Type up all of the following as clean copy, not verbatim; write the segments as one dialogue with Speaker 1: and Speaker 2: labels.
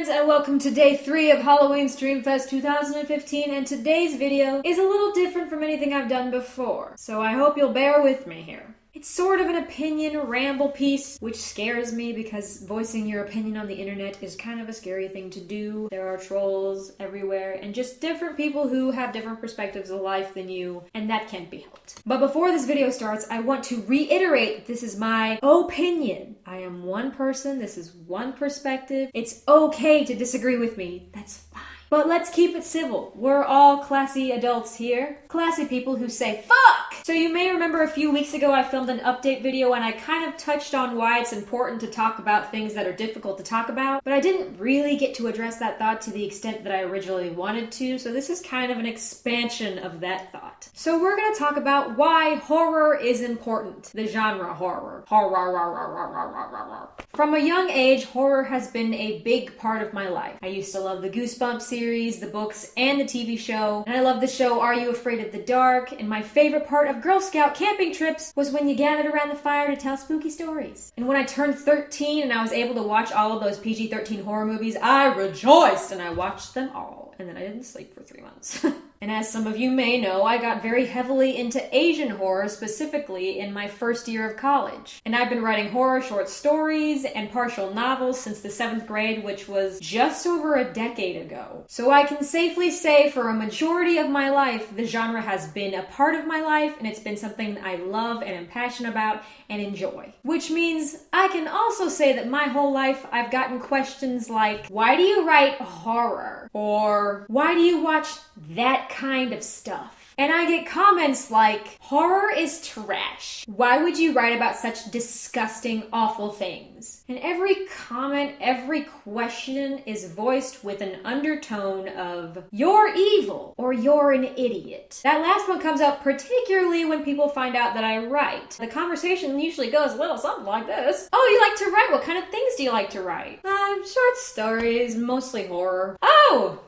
Speaker 1: friends, and welcome to day 3 of Halloween Streamfest 2015, and today's video is a little different from anything I've done before, so I hope you'll bear with me here. It's sort of an opinion ramble piece, which scares me because voicing your opinion on the internet is kind of a scary thing to do. There are trolls everywhere and just different people who have different perspectives of life than you, and that can't be helped. But before this video starts, I want to reiterate that this is my opinion. I am one person, this is one perspective. It's okay to disagree with me, that's fine. But let's keep it civil. We're all classy adults here. Classy people who say, fuck! So you may remember a few weeks ago I filmed an update video and I kind of touched on why it's important to talk about things that are difficult to talk about, but I didn't really get to address that thought to the extent that I originally wanted to, so this is kind of an expansion of that thought. So we're gonna talk about why horror is important. The genre horror. From a young age, horror has been a big part of my life. I used to love the Goosebumps series, the books, and the TV show. And I love the show Are You Afraid of the Dark? And my favorite part of Girl Scout camping trips was when you gathered around the fire to tell spooky stories. And when I turned 13 and I was able to watch all of those PG-13 horror movies, I rejoiced and I watched them all. And then I didn't sleep for 3 months. And as some of you may know, I got very heavily into Asian horror, specifically in my first year of college. And I've been writing horror short stories and partial novels since the 7th grade, which was just over a decade ago. So I can safely say for a majority of my life, the genre has been a part of my life, and it's been something I love and am passionate about and enjoy. Which means I can also say that my whole life I've gotten questions like, why do you write horror? Or why do you watch that kind of stuff? And I get comments like, horror is trash. Why would you write about such disgusting, awful things? And every comment, every question is voiced with an undertone of, you're evil, or you're an idiot. That last one comes up particularly when people find out that I write. The conversation usually goes a little something like this. Oh, you like to write? What kind of things do you like to write? Short stories, mostly horror. Oh!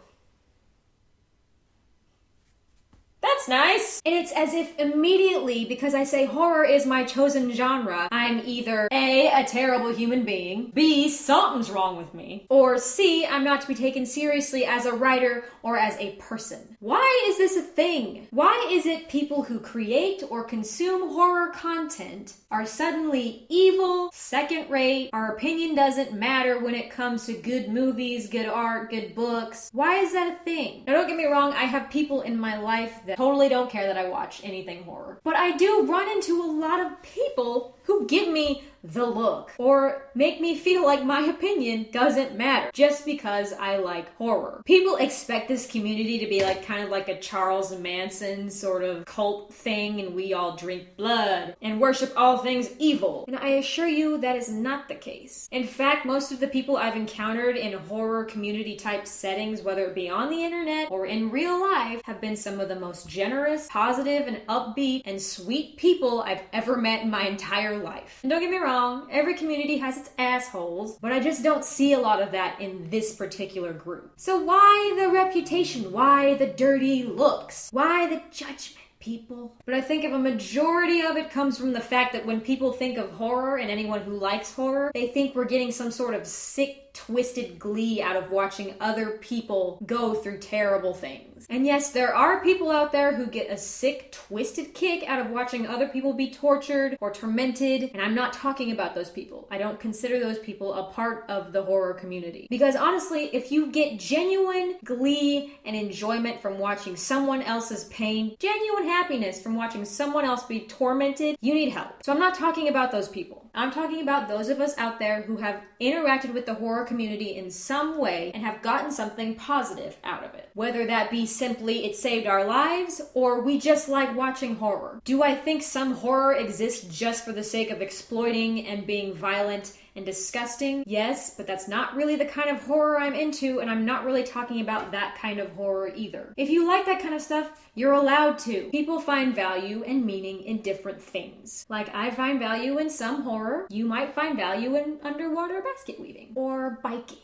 Speaker 1: That's nice. And it's as if immediately, because I say horror is my chosen genre, I'm either A, a terrible human being, B, something's wrong with me, or C, I'm not to be taken seriously as a writer or as a person. Why is this a thing? Why is it people who create or consume horror content are suddenly evil, second-rate, our opinion doesn't matter when it comes to good movies, good art, good books? Why is that a thing? Now don't get me wrong, I have people in my life that totally don't care that I watch anything horror. But I do run into a lot of people who give me the look or make me feel like my opinion doesn't matter just because I like horror. People expect this community to be like kind of like a Charles Manson sort of cult thing, and we all drink blood and worship all things evil. And I assure you that is not the case. In fact, most of the people I've encountered in horror community type settings, whether it be on the internet or in real life, have been some of the most generous, positive, and upbeat and sweet people I've ever met in my entire life. And don't get me wrong, every community has its assholes, but I just don't see a lot of that in this particular group. So why the reputation? Why the dirty looks? Why the judgment? People. But I think if a majority of it comes from the fact that when people think of horror and anyone who likes horror, they think we're getting some sort of sick, twisted glee out of watching other people go through terrible things. And yes, there are people out there who get a sick, twisted kick out of watching other people be tortured or tormented, and I'm not talking about those people. I don't consider those people a part of the horror community. Because honestly, if you get genuine glee and enjoyment from watching someone else's pain, genuine happiness from watching someone else be tormented, you need help. So I'm not talking about those people. I'm talking about those of us out there who have interacted with the horror community in some way and have gotten something positive out of it. Whether that be simply it saved our lives, or we just like watching horror. Do I think some horror exists just for the sake of exploiting and being violent and disgusting? Yes, but that's not really the kind of horror I'm into, and I'm not really talking about that kind of horror either. If you like that kind of stuff, you're allowed to. People find value and meaning in different things. Like, I find value in some horror. You might find value in underwater basket weaving, or biking,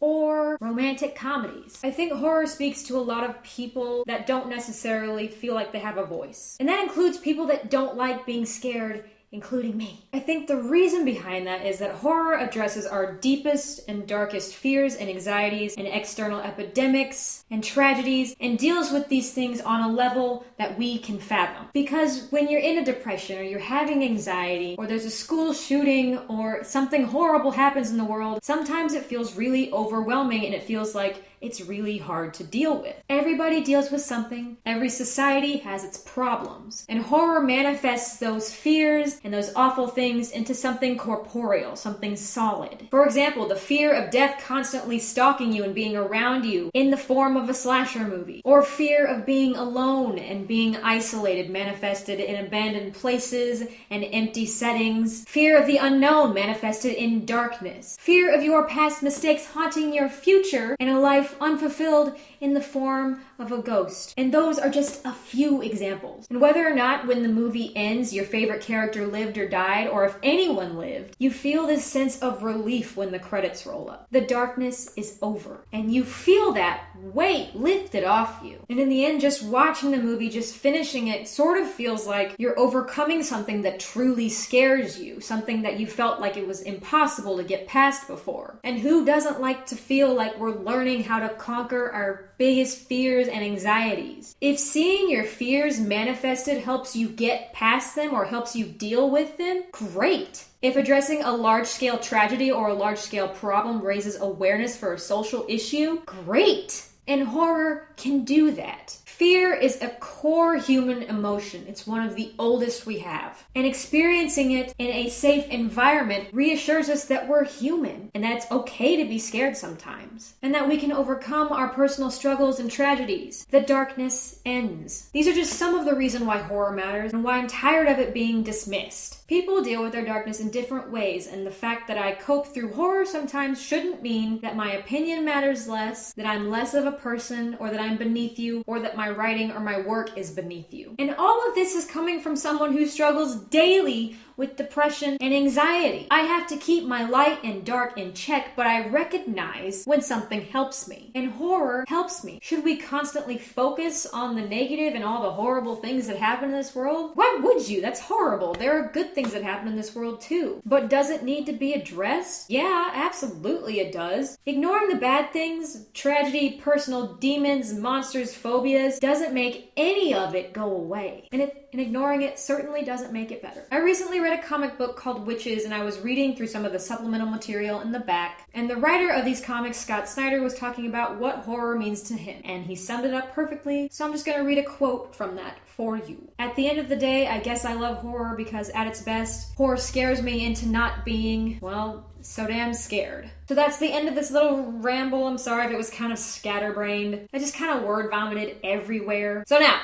Speaker 1: or romantic comedies. I think horror speaks to a lot of people that don't necessarily feel like they have a voice. And that includes people that don't like being scared including me. I think the reason behind that is that horror addresses our deepest and darkest fears and anxieties and external epidemics and tragedies and deals with these things on a level that we can fathom. Because when you're in a depression or you're having anxiety or there's a school shooting or something horrible happens in the world, sometimes it feels really overwhelming and it feels like it's really hard to deal with. Everybody deals with something. Every society has its problems. And horror manifests those fears and those awful things into something corporeal, something solid. For example, the fear of death constantly stalking you and being around you in the form of a slasher movie. Or fear of being alone and being isolated, manifested in abandoned places and empty settings. Fear of the unknown, manifested in darkness. Fear of your past mistakes haunting your future and a life unfulfilled in the form of a ghost. And those are just a few examples. And whether or not when the movie ends your favorite character lived or died, or if anyone lived, you feel this sense of relief when the credits roll up. The darkness is over. And you feel that weight lifted off you. And in the end, just watching the movie, just finishing it, sort of feels like you're overcoming something that truly scares you, something that you felt like it was impossible to get past before. And who doesn't like to feel like we're learning how to conquer our biggest fears and anxieties? If seeing your fears manifested helps you get past them or helps you deal with them, great. If addressing a large-scale tragedy or a large-scale problem raises awareness for a social issue, great. And horror can do that. Fear is a core human emotion. It's one of the oldest we have. And experiencing it in a safe environment reassures us that we're human and that it's okay to be scared sometimes. And that we can overcome our personal struggles and tragedies. The darkness ends. These are just some of the reasons why horror matters and why I'm tired of it being dismissed. People deal with their darkness in different ways, and the fact that I cope through horror sometimes shouldn't mean that my opinion matters less, that I'm less of a person, or that I'm beneath you, or that my writing or my work is beneath you. And all of this is coming from someone who struggles daily with depression and anxiety. I have to keep my light and dark in check, but I recognize when something helps me. And horror helps me. Should we constantly focus on the negative and all the horrible things that happen in this world? Why would you? That's horrible. There are good things that happen in this world too. But does it need to be addressed? Yeah, absolutely it does. Ignoring the bad things, tragedy, personal demons, monsters, phobias, doesn't make any of it go away. And ignoring it certainly doesn't make it better. I recently read a comic book called Witches, and I was reading through some of the supplemental material in the back, and the writer of these comics, Scott Snyder, was talking about what horror means to him, and he summed it up perfectly, so I'm just going to read a quote from that for you. At the end of the day, I guess I love horror because at its best, horror scares me into not being, well, so damn scared. So that's the end of this little ramble. I'm sorry if it was kind of scatterbrained. I just kind of word vomited everywhere. So now,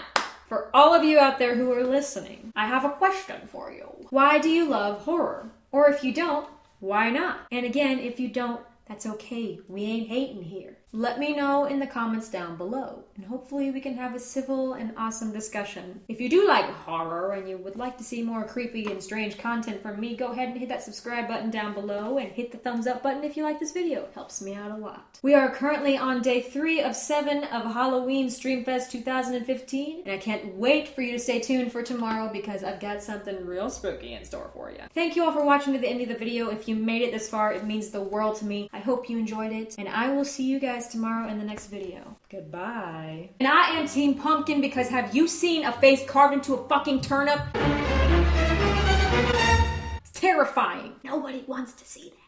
Speaker 1: for all of you out there who are listening, I have a question for you. Why do you love horror? Or if you don't, why not? And again, if you don't, that's okay. We ain't hating here. Let me know in the comments down below, and hopefully we can have a civil and awesome discussion. If you do like horror and you would like to see more creepy and strange content from me, go ahead and hit that subscribe button down below and hit the thumbs up button if you like this video. It helps me out a lot. We are currently on day 3 of 7 of Halloween Streamfest 2015, and I can't wait for you to stay tuned for tomorrow because I've got something real spooky in store for you. Thank you all for watching to the end of the video. If you made it this far, it means the world to me. I hope you enjoyed it, and I will see you guys tomorrow in the next video. Goodbye. And I am Team Pumpkin because have you seen a face carved into a fucking turnip? It's terrifying. Nobody wants to see that.